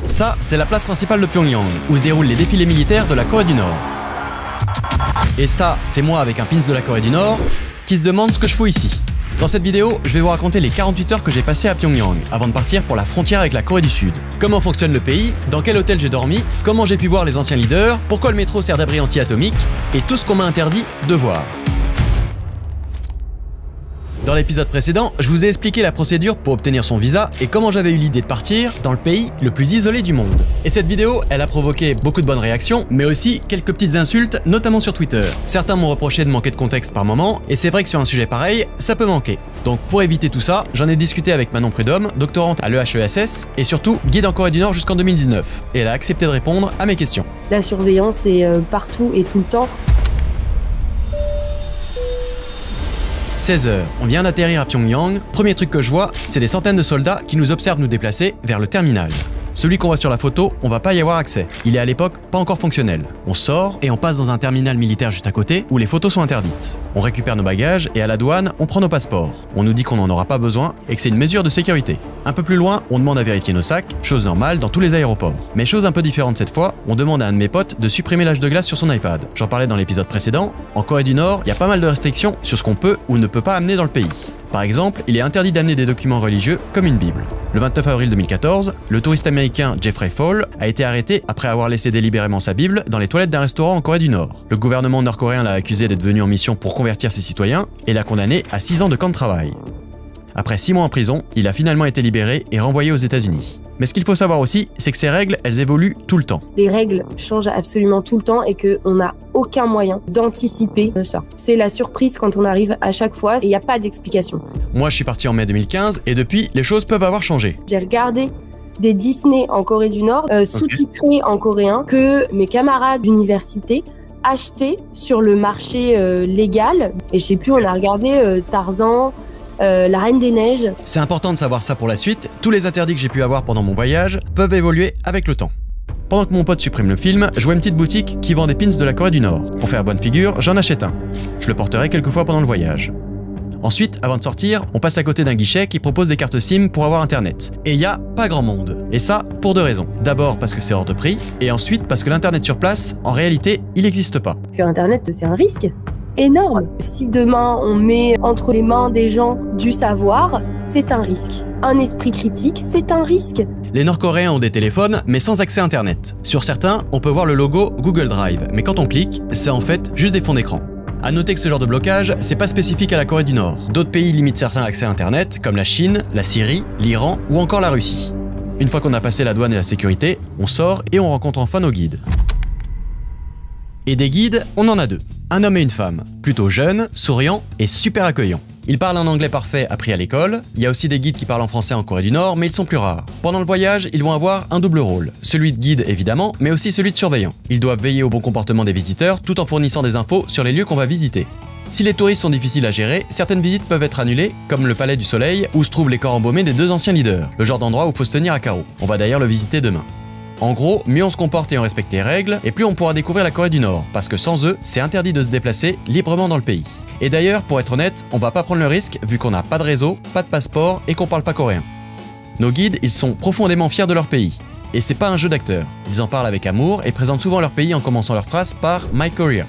Ça, c'est la place principale de Pyongyang, où se déroulent les défilés militaires de la Corée du Nord. Et ça, c'est moi avec un pins de la Corée du Nord, qui se demande ce que je fous ici. Dans cette vidéo, je vais vous raconter les 48 heures que j'ai passées à Pyongyang, avant de partir pour la frontière avec la Corée du Sud. Comment fonctionne le pays, dans quel hôtel j'ai dormi, comment j'ai pu voir les anciens leaders, pourquoi le métro sert d'abri anti-atomique, et tout ce qu'on m'a interdit de voir. Dans l'épisode précédent, je vous ai expliqué la procédure pour obtenir son visa et comment j'avais eu l'idée de partir dans le pays le plus isolé du monde. Et cette vidéo, elle a provoqué beaucoup de bonnes réactions, mais aussi quelques petites insultes, notamment sur Twitter. Certains m'ont reproché de manquer de contexte par moment, et c'est vrai que sur un sujet pareil, ça peut manquer. Donc pour éviter tout ça, j'en ai discuté avec Manon Prudhomme, doctorante à l'EHESS, et surtout guide en Corée du Nord jusqu'en 2019. Et elle a accepté de répondre à mes questions. La surveillance est partout et tout le temps. 16 h, on vient d'atterrir à Pyongyang. Premier truc que je vois, c'est des centaines de soldats qui nous observent nous déplacer vers le terminal. Celui qu'on voit sur la photo, on va pas y avoir accès. Il est à l'époque pas encore fonctionnel. On sort et on passe dans un terminal militaire juste à côté où les photos sont interdites. On récupère nos bagages et à la douane, on prend nos passeports. On nous dit qu'on n'en aura pas besoin et que c'est une mesure de sécurité. Un peu plus loin, on demande à vérifier nos sacs, chose normale dans tous les aéroports. Mais chose un peu différente cette fois, on demande à un de mes potes de supprimer l'âge de glace sur son iPad. J'en parlais dans l'épisode précédent, en Corée du Nord, il y a pas mal de restrictions sur ce qu'on peut ou ne peut pas amener dans le pays. Par exemple, il est interdit d'amener des documents religieux comme une Bible. Le 29 avril 2014, le touriste américain Jeffrey Fall a été arrêté après avoir laissé délibérément sa Bible dans les toilettes d'un restaurant en Corée du Nord. Le gouvernement nord-coréen l'a accusé d'être venu en mission pour convertir ses citoyens et l'a condamné à 6 ans de camp de travail. Après 6 mois en prison, il a finalement été libéré et renvoyé aux États-Unis. Mais ce qu'il faut savoir aussi, c'est que ces règles, elles évoluent tout le temps. Les règles changent absolument tout le temps et qu'on n'a aucun moyen d'anticiper ça. C'est la surprise quand on arrive à chaque fois et il n'y a pas d'explication. Moi, je suis parti en mai 2015 et depuis, les choses peuvent avoir changé. J'ai regardé des Disney en Corée du Nord, sous-titrés en coréen, que mes camarades d'université achetaient sur le marché légal. Et je sais plus, on a regardé Tarzan, La Reine des Neiges. C'est important de savoir ça pour la suite, tous les interdits que j'ai pu avoir pendant mon voyage peuvent évoluer avec le temps. Pendant que mon pote supprime le film, je vois une petite boutique qui vend des pins de la Corée du Nord. Pour faire bonne figure, j'en achète un. Je le porterai quelques fois pendant le voyage. Ensuite, avant de sortir, on passe à côté d'un guichet qui propose des cartes SIM pour avoir internet. Et il y a pas grand monde. Et ça, pour deux raisons. D'abord parce que c'est hors de prix, et ensuite parce que l'internet sur place, en réalité, il n'existe pas. Parce que Internet, c'est un risque énorme. Si demain on met entre les mains des gens du savoir, c'est un risque. Un esprit critique, c'est un risque. Les Nord-Coréens ont des téléphones, mais sans accès Internet. Sur certains, on peut voir le logo Google Drive, mais quand on clique, c'est en fait juste des fonds d'écran. A noter que ce genre de blocage, c'est pas spécifique à la Corée du Nord. D'autres pays limitent certains accès Internet, comme la Chine, la Syrie, l'Iran ou encore la Russie. Une fois qu'on a passé la douane et la sécurité, on sort et on rencontre enfin nos guides. Et des guides, on en a deux. Un homme et une femme, plutôt jeunes, souriants et super accueillants. Ils parlent un anglais parfait appris à l'école. Il y a aussi des guides qui parlent en français en Corée du Nord, mais ils sont plus rares. Pendant le voyage, ils vont avoir un double rôle. Celui de guide évidemment, mais aussi celui de surveillant. Ils doivent veiller au bon comportement des visiteurs tout en fournissant des infos sur les lieux qu'on va visiter. Si les touristes sont difficiles à gérer, certaines visites peuvent être annulées, comme le Palais du Soleil, où se trouvent les corps embaumés des deux anciens leaders, le genre d'endroit où faut se tenir à carreau. On va d'ailleurs le visiter demain. En gros, mieux on se comporte et on respecte les règles, et plus on pourra découvrir la Corée du Nord, parce que sans eux, c'est interdit de se déplacer librement dans le pays. Et d'ailleurs, pour être honnête, on va pas prendre le risque vu qu'on n'a pas de réseau, pas de passeport et qu'on parle pas coréen. Nos guides, ils sont profondément fiers de leur pays. Et c'est pas un jeu d'acteur. Ils en parlent avec amour et présentent souvent leur pays en commençant leur phrase par « My Korea ».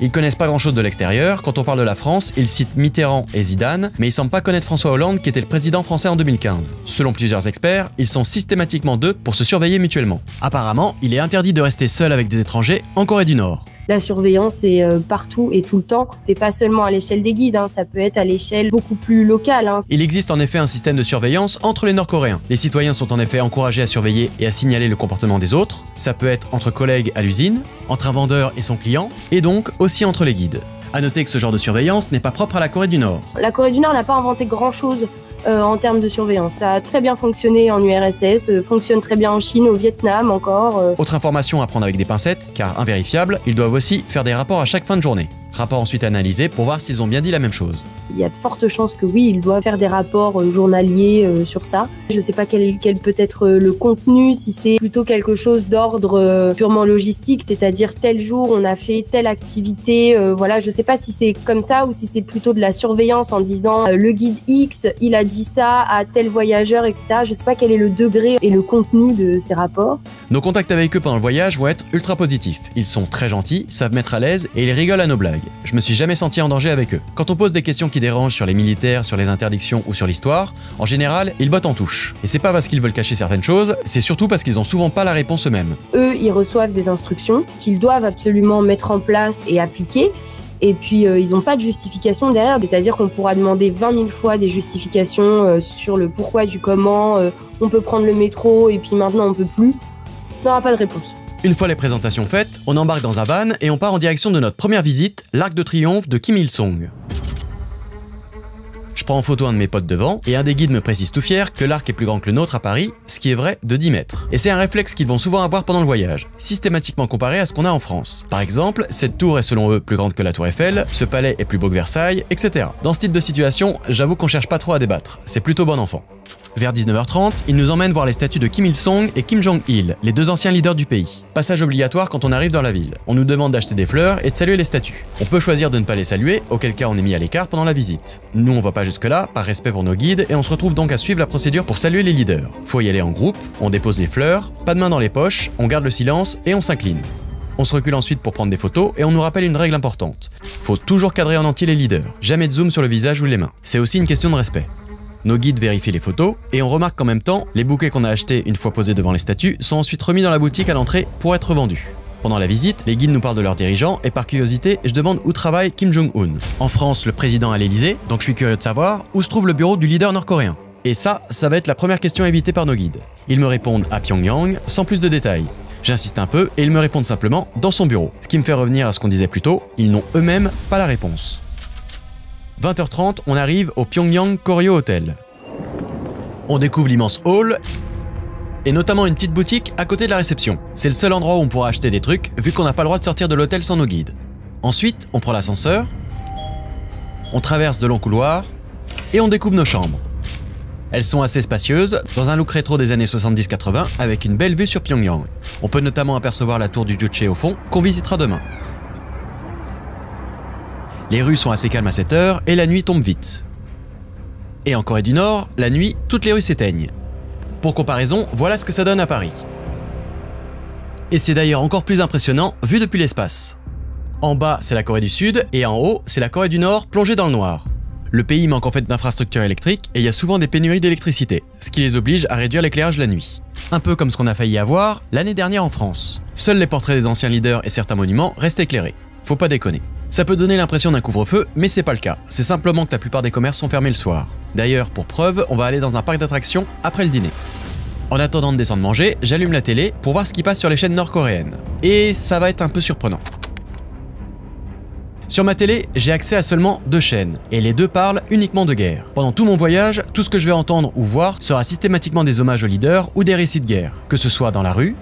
Ils connaissent pas grand chose de l'extérieur. Quand on parle de la France, ils citent Mitterrand et Zidane, mais ils semblent pas connaître François Hollande qui était le président français en 2015. Selon plusieurs experts, ils sont systématiquement deux pour se surveiller mutuellement. Apparemment, il est interdit de rester seul avec des étrangers en Corée du Nord. La surveillance est partout et tout le temps. C'est pas seulement à l'échelle des guides, ça peut être à l'échelle beaucoup plus locale. Il existe en effet un système de surveillance entre les Nord-Coréens. Les citoyens sont en effet encouragés à surveiller et à signaler le comportement des autres. Ça peut être entre collègues à l'usine, entre un vendeur et son client, et donc aussi entre les guides. A noter que ce genre de surveillance n'est pas propre à la Corée du Nord. La Corée du Nord n'a pas inventé grand-chose en termes de surveillance. Ça a très bien fonctionné en URSS, fonctionne très bien en Chine, au Vietnam encore. Autre information à prendre avec des pincettes, car invérifiables, ils doivent aussi faire des rapports à chaque fin de journée. Rapport ensuite analysé pour voir s'ils ont bien dit la même chose. Il y a de fortes chances que oui, il doit faire des rapports journaliers sur ça. Je ne sais pas quel peut être le contenu, si c'est plutôt quelque chose d'ordre purement logistique, c'est-à-dire tel jour on a fait telle activité, voilà, je ne sais pas si c'est comme ça ou si c'est plutôt de la surveillance en disant le guide X, il a dit ça à tel voyageur, etc. Je ne sais pas quel est le degré et le contenu de ces rapports. Nos contacts avec eux pendant le voyage vont être ultra positifs. Ils sont très gentils, savent mettre à l'aise et ils rigolent à nos blagues. Je me suis jamais senti en danger avec eux. Quand on pose des questions qui dérangent sur les militaires, sur les interdictions ou sur l'histoire, en général, ils bottent en touche. Et c'est pas parce qu'ils veulent cacher certaines choses, c'est surtout parce qu'ils ont souvent pas la réponse eux-mêmes. Eux, ils reçoivent des instructions qu'ils doivent absolument mettre en place et appliquer. Et puis, ils n'ont pas de justification derrière, c'est-à-dire qu'on pourra demander 20 000 fois des justifications sur le pourquoi du comment, on peut prendre le métro et puis maintenant on peut plus. On n'aura pas de réponse. Une fois les présentations faites, on embarque dans un van et on part en direction de notre première visite, l'Arc de Triomphe de Kim Il-sung. Je prends en photo un de mes potes devant, et un des guides me précise tout fier que l'arc est plus grand que le nôtre à Paris, ce qui est vrai de 10 mètres. Et c'est un réflexe qu'ils vont souvent avoir pendant le voyage, systématiquement comparé à ce qu'on a en France. Par exemple, cette tour est selon eux plus grande que la tour Eiffel, ce palais est plus beau que Versailles, etc. Dans ce type de situation, j'avoue qu'on cherche pas trop à débattre, c'est plutôt bon enfant. Vers 19h30, ils nous emmènent voir les statues de Kim Il-sung et Kim Jong-il, les deux anciens leaders du pays. Passage obligatoire quand on arrive dans la ville. On nous demande d'acheter des fleurs et de saluer les statues. On peut choisir de ne pas les saluer, auquel cas on est mis à l'écart pendant la visite. Nous on va pas jusque là, par respect pour nos guides, et on se retrouve donc à suivre la procédure pour saluer les leaders. Faut y aller en groupe, on dépose les fleurs, pas de main dans les poches, on garde le silence et on s'incline. On se recule ensuite pour prendre des photos et on nous rappelle une règle importante. Faut toujours cadrer en entier les leaders, jamais de zoom sur le visage ou les mains. C'est aussi une question de respect. Nos guides vérifient les photos et on remarque qu'en même temps, les bouquets qu'on a achetés une fois posés devant les statues sont ensuite remis dans la boutique à l'entrée pour être revendus. Pendant la visite, les guides nous parlent de leurs dirigeants et par curiosité, je demande où travaille Kim Jong-un. En France, le président à l'Elysée, donc je suis curieux de savoir où se trouve le bureau du leader nord-coréen. Et ça va être la première question évitée par nos guides. Ils me répondent à Pyongyang sans plus de détails. J'insiste un peu et ils me répondent simplement dans son bureau. Ce qui me fait revenir à ce qu'on disait plus tôt, ils n'ont eux-mêmes pas la réponse. 20h30, on arrive au Pyongyang Koryo Hotel. On découvre l'immense hall et notamment une petite boutique à côté de la réception. C'est le seul endroit où on pourra acheter des trucs vu qu'on n'a pas le droit de sortir de l'hôtel sans nos guides. Ensuite, on prend l'ascenseur, on traverse de longs couloirs et on découvre nos chambres. Elles sont assez spacieuses, dans un look rétro des années 70-80 avec une belle vue sur Pyongyang. On peut notamment apercevoir la tour du Juche au fond qu'on visitera demain. Les rues sont assez calmes à cette heure et la nuit tombe vite. Et en Corée du Nord, la nuit, toutes les rues s'éteignent. Pour comparaison, voilà ce que ça donne à Paris. Et c'est d'ailleurs encore plus impressionnant vu depuis l'espace. En bas, c'est la Corée du Sud et en haut, c'est la Corée du Nord plongée dans le noir. Le pays manque en fait d'infrastructures électriques et il y a souvent des pénuries d'électricité, ce qui les oblige à réduire l'éclairage la nuit. Un peu comme ce qu'on a failli avoir l'année dernière en France. Seuls les portraits des anciens leaders et certains monuments restent éclairés. Faut pas déconner. Ça peut donner l'impression d'un couvre-feu, mais c'est pas le cas. C'est simplement que la plupart des commerces sont fermés le soir. D'ailleurs, pour preuve, on va aller dans un parc d'attractions après le dîner. En attendant de descendre manger, j'allume la télé pour voir ce qui passe sur les chaînes nord-coréennes. Et ça va être un peu surprenant. Sur ma télé, j'ai accès à seulement 2 chaînes, et les deux parlent uniquement de guerre. Pendant tout mon voyage, tout ce que je vais entendre ou voir sera systématiquement des hommages aux leaders ou des récits de guerre, que ce soit dans la rue,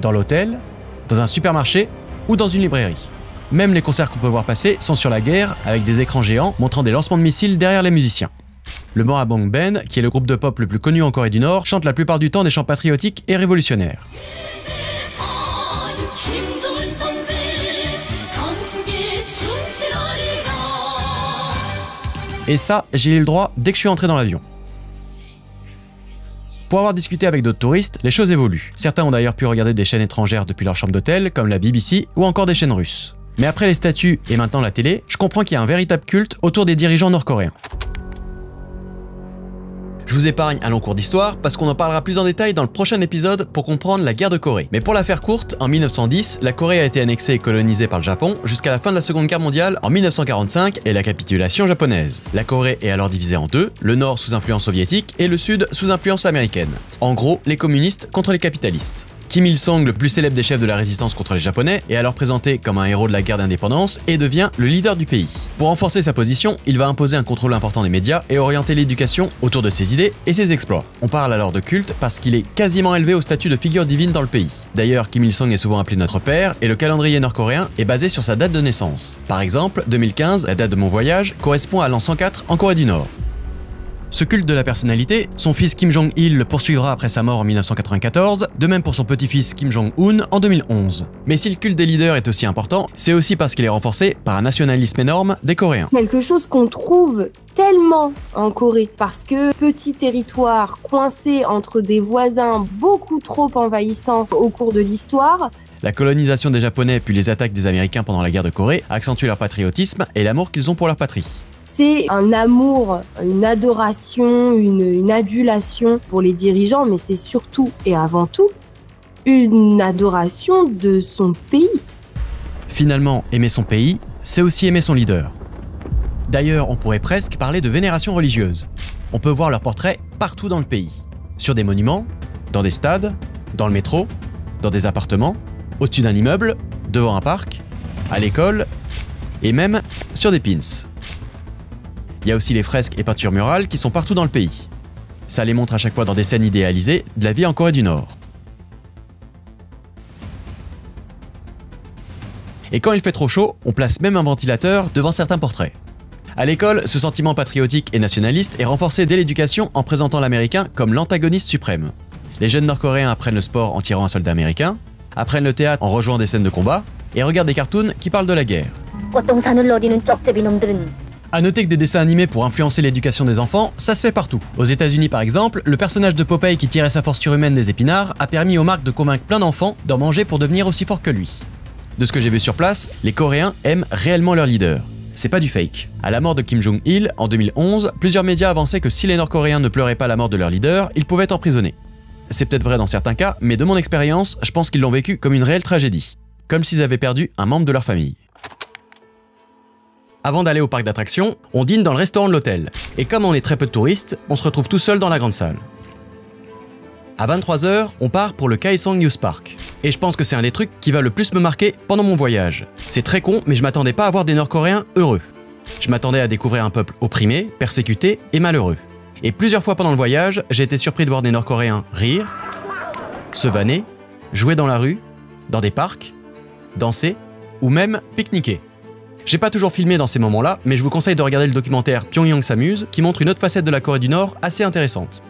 dans l'hôtel, dans un supermarché ou dans une librairie. Même les concerts qu'on peut voir passer sont sur la guerre, avec des écrans géants montrant des lancements de missiles derrière les musiciens. Le Morabang Band, qui est le groupe de pop le plus connu en Corée du Nord, chante la plupart du temps des chants patriotiques et révolutionnaires. Et ça, j'ai eu le droit dès que je suis entré dans l'avion. Pour avoir discuté avec d'autres touristes, les choses évoluent. Certains ont d'ailleurs pu regarder des chaînes étrangères depuis leur chambre d'hôtel, comme la BBC ou encore des chaînes russes. Mais après les statues et maintenant la télé, je comprends qu'il y a un véritable culte autour des dirigeants nord-coréens. Je vous épargne un long cours d'histoire parce qu'on en parlera plus en détail dans le prochain épisode pour comprendre la guerre de Corée. Mais pour la faire courte, en 1910, la Corée a été annexée et colonisée par le Japon jusqu'à la fin de la Seconde Guerre mondiale en 1945 et la capitulation japonaise. La Corée est alors divisée en deux, le nord sous influence soviétique et le sud sous influence américaine. En gros, les communistes contre les capitalistes. Kim Il-sung, le plus célèbre des chefs de la résistance contre les Japonais, est alors présenté comme un héros de la guerre d'indépendance et devient le leader du pays. Pour renforcer sa position, il va imposer un contrôle important des médias et orienter l'éducation autour de ses idées et ses exploits. On parle alors de culte parce qu'il est quasiment élevé au statut de figure divine dans le pays. D'ailleurs, Kim Il-sung est souvent appelé notre père et le calendrier nord-coréen est basé sur sa date de naissance. Par exemple, 2015, la date de mon voyage, correspond à l'an 104 en Corée du Nord. Ce culte de la personnalité, son fils Kim Jong-il le poursuivra après sa mort en 1994, de même pour son petit-fils Kim Jong-un en 2011. Mais si le culte des leaders est aussi important, c'est aussi parce qu'il est renforcé par un nationalisme énorme des Coréens. Quelque chose qu'on trouve tellement en Corée, parce que petit territoire coincé entre des voisins beaucoup trop envahissants au cours de l'histoire. La colonisation des Japonais puis les attaques des Américains pendant la guerre de Corée accentuent leur patriotisme et l'amour qu'ils ont pour leur patrie. C'est un amour, une adoration, une adulation pour les dirigeants, mais c'est surtout et avant tout une adoration de son pays. Finalement, aimer son pays, c'est aussi aimer son leader. D'ailleurs, on pourrait presque parler de vénération religieuse. On peut voir leurs portraits partout dans le pays. Sur des monuments, dans des stades, dans le métro, dans des appartements, au-dessus d'un immeuble, devant un parc, à l'école, et même sur des pins. Il y a aussi les fresques et peintures murales qui sont partout dans le pays. Ça les montre à chaque fois dans des scènes idéalisées de la vie en Corée du Nord. Et quand il fait trop chaud, on place même un ventilateur devant certains portraits. À l'école, ce sentiment patriotique et nationaliste est renforcé dès l'éducation en présentant l'américain comme l'antagoniste suprême. Les jeunes nord-coréens apprennent le sport en tirant un soldat américain, apprennent le théâtre en rejouant des scènes de combat, et regardent des cartoons qui parlent de la guerre. A noter que des dessins animés pour influencer l'éducation des enfants, ça se fait partout. Aux États-Unis par exemple, le personnage de Popeye qui tirait sa force surhumaine des épinards a permis aux marques de convaincre plein d'enfants d'en manger pour devenir aussi forts que lui. De ce que j'ai vu sur place, les Coréens aiment réellement leur leader. C'est pas du fake. À la mort de Kim Jong-il, en 2011, plusieurs médias avançaient que si les Nord-Coréens ne pleuraient pas la mort de leur leader, ils pouvaient être emprisonnés. C'est peut-être vrai dans certains cas, mais de mon expérience, je pense qu'ils l'ont vécu comme une réelle tragédie. Comme s'ils avaient perdu un membre de leur famille. Avant d'aller au parc d'attractions, on dîne dans le restaurant de l'hôtel. Et comme on est très peu de touristes, on se retrouve tout seul dans la grande salle. À 23 h, on part pour le Kaesong Youth Park. Et je pense que c'est un des trucs qui va le plus me marquer pendant mon voyage. C'est très con, mais je m'attendais pas à voir des Nord-Coréens heureux. Je m'attendais à découvrir un peuple opprimé, persécuté et malheureux. Et plusieurs fois pendant le voyage, j'ai été surpris de voir des Nord-Coréens rire, se vanner, jouer dans la rue, dans des parcs, danser ou même pique-niquer. J'ai pas toujours filmé dans ces moments-là, mais je vous conseille de regarder le documentaire Pyongyang s'amuse, qui montre une autre facette de la Corée du Nord assez intéressante.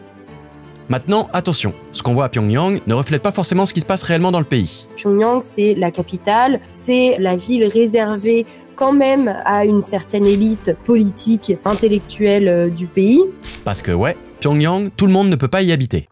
Maintenant, attention, ce qu'on voit à Pyongyang ne reflète pas forcément ce qui se passe réellement dans le pays. Pyongyang, c'est la capitale, c'est la ville réservée quand même à une certaine élite politique, intellectuelle du pays. Parce que ouais, Pyongyang, tout le monde ne peut pas y habiter.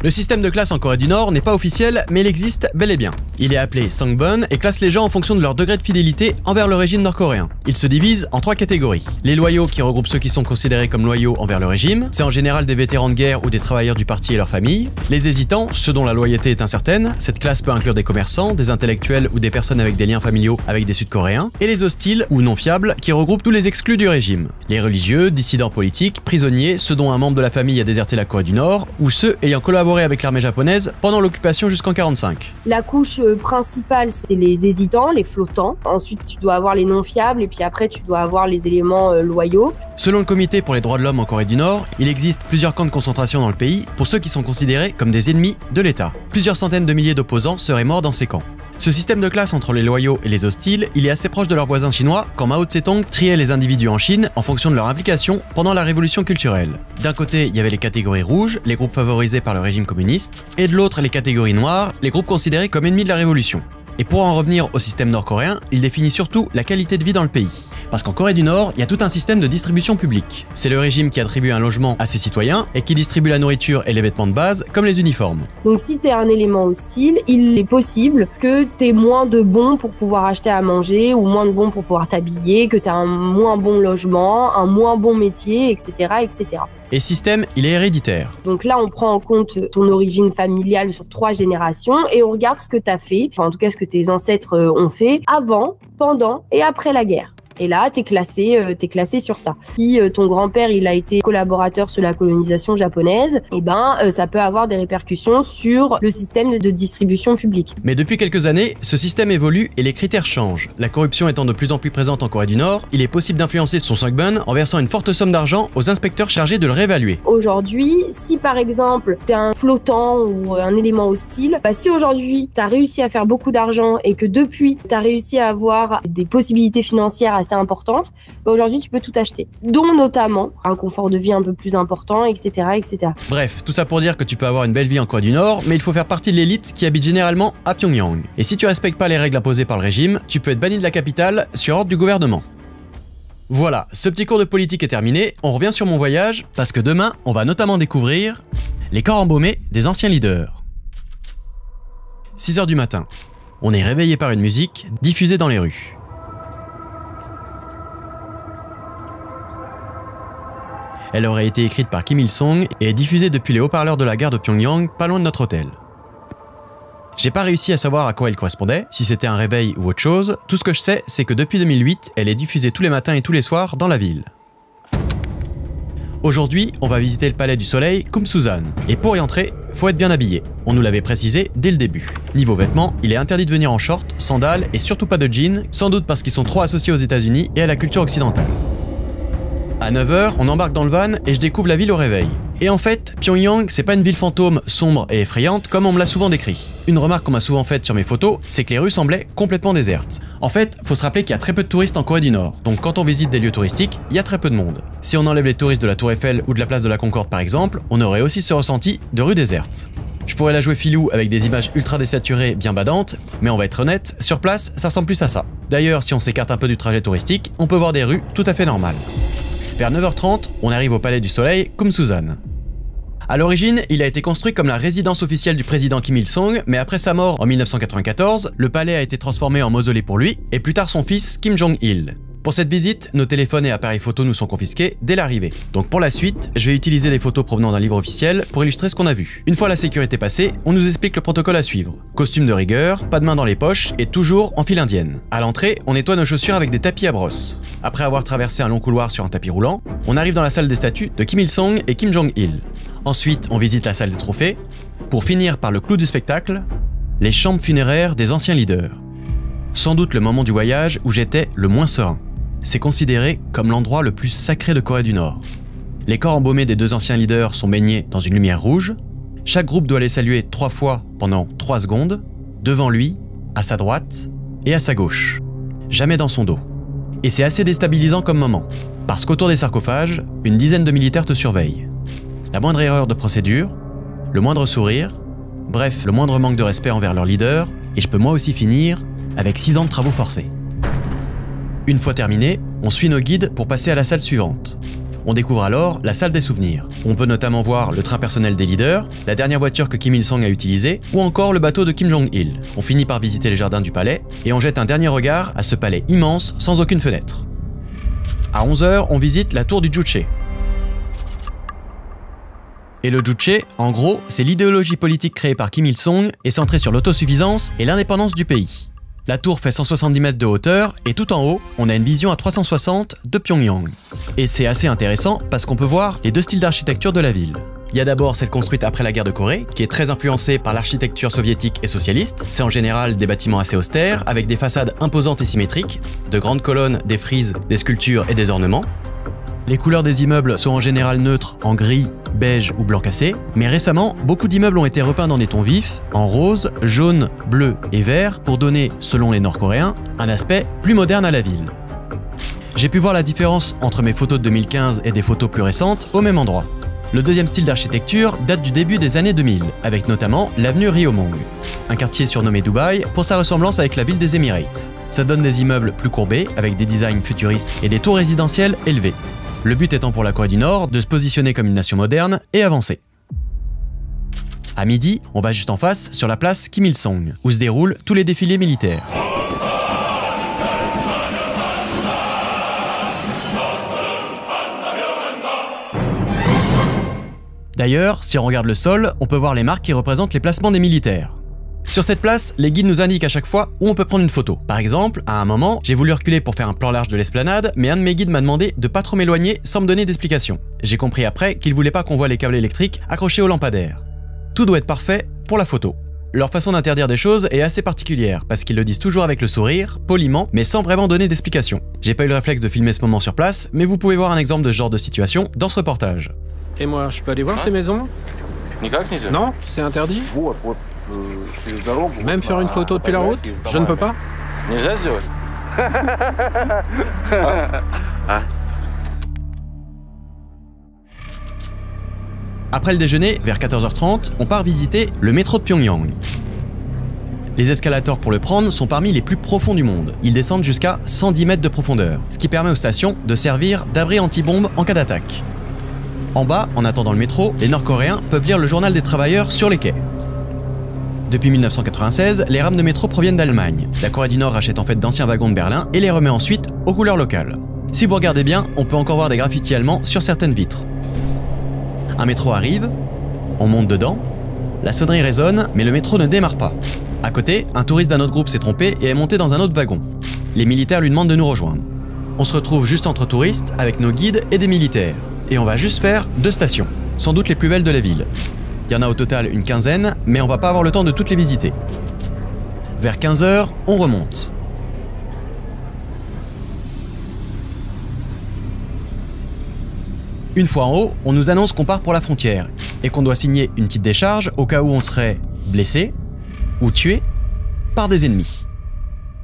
Le système de classe en Corée du Nord n'est pas officiel, mais il existe bel et bien. Il est appelé Songbun et classe les gens en fonction de leur degré de fidélité envers le régime nord-coréen. Il se divise en 3 catégories. Les loyaux, qui regroupent ceux qui sont considérés comme loyaux envers le régime, c'est en général des vétérans de guerre ou des travailleurs du parti et leurs familles. Les hésitants, ceux dont la loyauté est incertaine, cette classe peut inclure des commerçants, des intellectuels ou des personnes avec des liens familiaux avec des Sud-Coréens, et les hostiles ou non fiables, qui regroupent tous les exclus du régime. Les religieux, dissidents politiques, prisonniers, ceux dont un membre de la famille a déserté la Corée du Nord, ou ceux ayant collaboré avec l'armée japonaise pendant l'occupation jusqu'en 1945. La couche principale, c'est les hésitants, les flottants. Ensuite, tu dois avoir les non fiables et puis après, tu dois avoir les éléments loyaux. Selon le Comité pour les droits de l'homme en Corée du Nord, il existe plusieurs camps de concentration dans le pays pour ceux qui sont considérés comme des ennemis de l'État. Plusieurs centaines de milliers d'opposants seraient morts dans ces camps. Ce système de classe entre les loyaux et les hostiles, il est assez proche de leurs voisins chinois quand Mao Tse-tung triait les individus en Chine en fonction de leur implication pendant la révolution culturelle. D'un côté, il y avait les catégories rouges, les groupes favorisés par le régime communiste, et de l'autre, les catégories noires, les groupes considérés comme ennemis de la révolution. Et pour en revenir au système nord-coréen, il définit surtout la qualité de vie dans le pays. Parce qu'en Corée du Nord, il y a tout un système de distribution publique. C'est le régime qui attribue un logement à ses citoyens et qui distribue la nourriture et les vêtements de base, comme les uniformes. Donc si t'es un élément hostile, il est possible que t'aies moins de bons pour pouvoir acheter à manger ou moins de bons pour pouvoir t'habiller, que t'as un moins bon logement, un moins bon métier, etc., etc. Et ce système, il est héréditaire. Donc là, on prend en compte ton origine familiale sur 3 générations et on regarde ce que tu as fait, enfin en tout cas ce que tes ancêtres ont fait avant, pendant et après la guerre. Et là, t'es classé sur ça. Si ton grand-père, il a été collaborateur sous la colonisation japonaise, ça peut avoir des répercussions sur le système de distribution publique. Mais depuis quelques années, ce système évolue et les critères changent. La corruption étant de plus en plus présente en Corée du Nord, il est possible d'influencer son Songbun en versant une forte somme d'argent aux inspecteurs chargés de le réévaluer. Aujourd'hui, si par exemple, t'es un flottant ou un élément hostile, si aujourd'hui, t'as réussi à faire beaucoup d'argent et que depuis, t'as réussi à avoir des possibilités financières assez importantes, aujourd'hui, tu peux tout acheter. Dont notamment un confort de vie un peu plus important, etc., etc. Bref, tout ça pour dire que tu peux avoir une belle vie en Corée du Nord, mais il faut faire partie de l'élite qui habite généralement à Pyongyang. Et si tu respectes pas les règles imposées par le régime, tu peux être banni de la capitale sur ordre du gouvernement. Voilà, ce petit cours de politique est terminé, on revient sur mon voyage, parce que demain, on va notamment découvrir les corps embaumés des anciens leaders. 6 h du matin, on est réveillé par une musique diffusée dans les rues. Elle aurait été écrite par Kim Il-sung et est diffusée depuis les haut-parleurs de la gare de Pyongyang, pas loin de notre hôtel. J'ai pas réussi à savoir à quoi elle correspondait, si c'était un réveil ou autre chose, tout ce que je sais c'est que depuis 2008, elle est diffusée tous les matins et tous les soirs dans la ville. Aujourd'hui, on va visiter le palais du soleil Kumsusan, et pour y entrer, faut être bien habillé. On nous l'avait précisé dès le début. Niveau vêtements, il est interdit de venir en short, sandales et surtout pas de jeans, sans doute parce qu'ils sont trop associés aux États-Unis et à la culture occidentale. À 9 h, on embarque dans le van et je découvre la ville au réveil. Et en fait, Pyongyang, c'est pas une ville fantôme sombre et effrayante comme on me l'a souvent décrit. Une remarque qu'on m'a souvent faite sur mes photos, c'est que les rues semblaient complètement désertes. En fait, faut se rappeler qu'il y a très peu de touristes en Corée du Nord, donc quand on visite des lieux touristiques, il y a très peu de monde. Si on enlève les touristes de la Tour Eiffel ou de la place de la Concorde par exemple, on aurait aussi ce ressenti de rues désertes. Je pourrais la jouer filou avec des images ultra désaturées bien badantes, mais on va être honnête, sur place, ça ressemble plus à ça. D'ailleurs, si on s'écarte un peu du trajet touristique, on peut voir des rues tout à fait normales. Vers 9 h 30, on arrive au palais du soleil Kumsusan. A l'origine, il a été construit comme la résidence officielle du président Kim Il-sung, mais après sa mort en 1994, le palais a été transformé en mausolée pour lui, et plus tard son fils Kim Jong-il. Pour cette visite, nos téléphones et appareils photo nous sont confisqués dès l'arrivée. Donc pour la suite, je vais utiliser les photos provenant d'un livre officiel pour illustrer ce qu'on a vu. Une fois la sécurité passée, on nous explique le protocole à suivre. Costume de rigueur, pas de main dans les poches et toujours en file indienne. À l'entrée, on nettoie nos chaussures avec des tapis à brosse. Après avoir traversé un long couloir sur un tapis roulant, on arrive dans la salle des statues de Kim Il-sung et Kim Jong-il. Ensuite, on visite la salle des trophées, pour finir par le clou du spectacle, les chambres funéraires des anciens leaders. Sans doute le moment du voyage où j'étais le moins serein. C'est considéré comme l'endroit le plus sacré de Corée du Nord. Les corps embaumés des 2 anciens leaders sont baignés dans une lumière rouge. Chaque groupe doit les saluer 3 fois pendant 3 secondes, devant lui, à sa droite et à sa gauche. Jamais dans son dos. Et c'est assez déstabilisant comme moment, parce qu'autour des sarcophages, une dizaine de militaires te surveillent. La moindre erreur de procédure, le moindre sourire, bref, le moindre manque de respect envers leur leader, et je peux moi aussi finir avec 6 ans de travaux forcés. Une fois terminé, on suit nos guides pour passer à la salle suivante. On découvre alors la salle des souvenirs. On peut notamment voir le train personnel des leaders, la dernière voiture que Kim Il-sung a utilisée, ou encore le bateau de Kim Jong-il. On finit par visiter les jardins du palais, et on jette un dernier regard à ce palais immense sans aucune fenêtre. À 11 h, on visite la tour du Juche. Et le Juche, en gros, c'est l'idéologie politique créée par Kim Il-sung et centrée sur l'autosuffisance et l'indépendance du pays. La tour fait 170 mètres de hauteur et tout en haut, on a une vision à 360 de Pyongyang. Et c'est assez intéressant parce qu'on peut voir les 2 styles d'architecture de la ville. Il y a d'abord celle construite après la guerre de Corée, qui est très influencée par l'architecture soviétique et socialiste. C'est en général des bâtiments assez austères, avec des façades imposantes et symétriques, de grandes colonnes, des frises, des sculptures et des ornements. Les couleurs des immeubles sont en général neutres, en gris, beige ou blanc cassé, mais récemment, beaucoup d'immeubles ont été repeints dans des tons vifs, en rose, jaune, bleu et vert, pour donner, selon les Nord-Coréens, un aspect plus moderne à la ville. J'ai pu voir la différence entre mes photos de 2015 et des photos plus récentes au même endroit. Le deuxième style d'architecture date du début des années 2000, avec notamment l'avenue Ryomong, un quartier surnommé Dubaï pour sa ressemblance avec la ville des Emirates. Ça donne des immeubles plus courbés, avec des designs futuristes et des tours résidentielles élevées. Le but étant pour la Corée du Nord de se positionner comme une nation moderne et avancée. À midi, on va juste en face, sur la place Kim Il-sung, où se déroulent tous les défilés militaires. D'ailleurs, si on regarde le sol, on peut voir les marques qui représentent les placements des militaires. Sur cette place, les guides nous indiquent à chaque fois où on peut prendre une photo. Par exemple, à un moment, j'ai voulu reculer pour faire un plan large de l'esplanade, mais un de mes guides m'a demandé de pas trop m'éloigner sans me donner d'explication. J'ai compris après qu'il voulait pas qu'on voit les câbles électriques accrochés aux lampadaires. Tout doit être parfait pour la photo. Leur façon d'interdire des choses est assez particulière, parce qu'ils le disent toujours avec le sourire, poliment, mais sans vraiment donner d'explication. J'ai pas eu le réflexe de filmer ce moment sur place, mais vous pouvez voir un exemple de ce genre de situation dans ce reportage. Et moi, je peux aller voir ces maisons? Non, c'est interdit. Même faire une photo depuis la route? Je ne peux pas. Après le déjeuner, vers 14h30, on part visiter le métro de Pyongyang. Les escalators pour le prendre sont parmi les plus profonds du monde. Ils descendent jusqu'à 110 mètres de profondeur, ce qui permet aux stations de servir d'abri anti-bombe en cas d'attaque. En bas, en attendant le métro, les Nord-Coréens peuvent lire le journal des travailleurs sur les quais. Depuis 1996, les rames de métro proviennent d'Allemagne. La Corée du Nord rachète en fait d'anciens wagons de Berlin et les remet ensuite aux couleurs locales. Si vous regardez bien, on peut encore voir des graffitis allemands sur certaines vitres. Un métro arrive, on monte dedans, la sonnerie résonne, mais le métro ne démarre pas. À côté, un touriste d'un autre groupe s'est trompé et est monté dans un autre wagon. Les militaires lui demandent de nous rejoindre. On se retrouve juste entre touristes, avec nos guides et des militaires. Et on va juste faire 2 stations, sans doute les plus belles de la ville. Il y en a au total une quinzaine, mais on va pas avoir le temps de toutes les visiter. Vers 15h, on remonte. Une fois en haut, on nous annonce qu'on part pour la frontière et qu'on doit signer une petite décharge au cas où on serait blessé ou tué par des ennemis.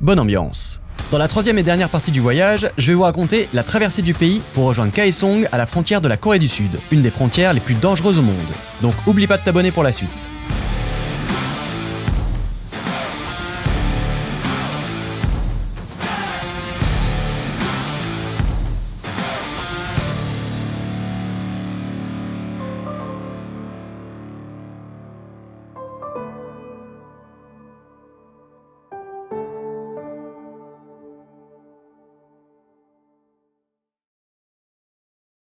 Bonne ambiance. Dans la 3e et dernière partie du voyage, je vais vous raconter la traversée du pays pour rejoindre Kaesong à la frontière de la Corée du Sud, une des frontières les plus dangereuses au monde. Donc oublie pas de t'abonner pour la suite.